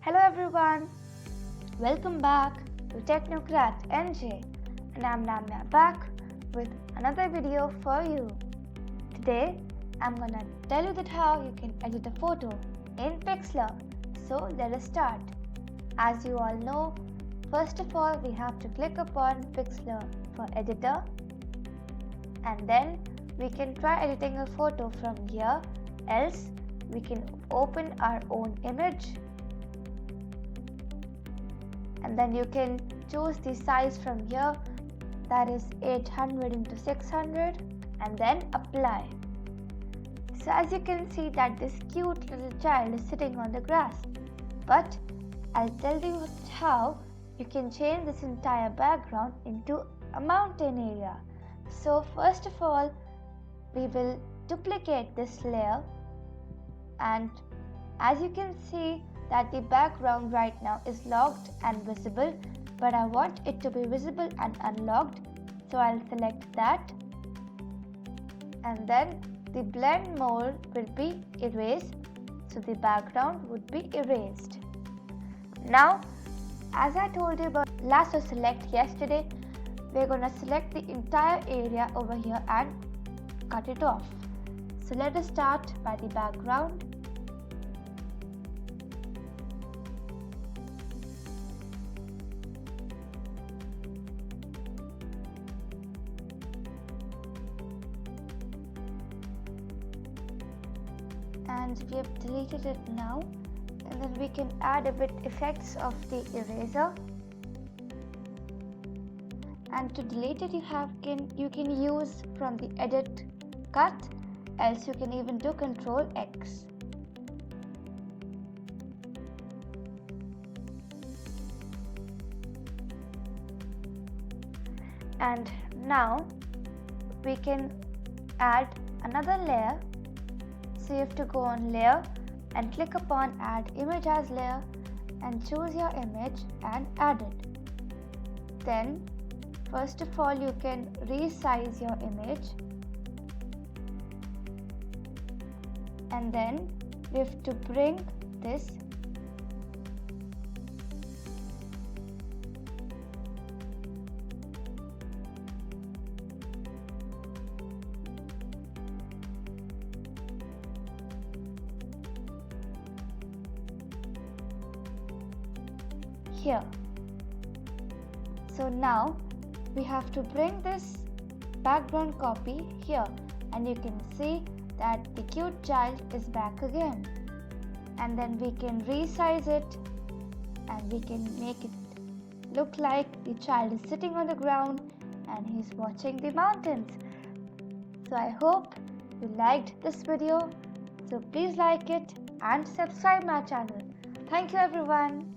Hello everyone, welcome back to Technocrat NJ, and I'm Namya back with another video for you. Today I'm gonna tell you that how you can edit a photo in PIXLR. So let us start. As you all know, first of all we have to click upon PIXLR for editor, and then we can try editing a photo from here, else we can open our own image. And then you can choose the size from here, that is 800 into 600, and then apply. So as you can see that this cute little child is sitting on the grass, but I'll tell you how you can change this entire background into a mountain area. So first of all, we will duplicate this layer, and as you can see that the background right now is locked and visible, but I want it to be visible and unlocked, so I'll select that, and then the blend mode will be erased, so the background would be erased. Now, as I told you about lasso select yesterday, we're gonna select the entire area over here and cut it off. So let us start by the background. And we have deleted it now, and then we can add a bit effects of the eraser, and to delete it you can use from the edit cut, else you can even do Ctrl X. And now we can add another layer. So you have to go on layer and click upon add image as layer and choose your image and add it. Then first of all you can resize your image, and then you have to bring this here. So now we have to bring this background copy here, and you can see that the cute child is back again, and then we can resize it and we can make it look like the child is sitting on the ground and he's watching the mountains. So I hope you liked this video, so please like it and subscribe my channel. Thank you everyone.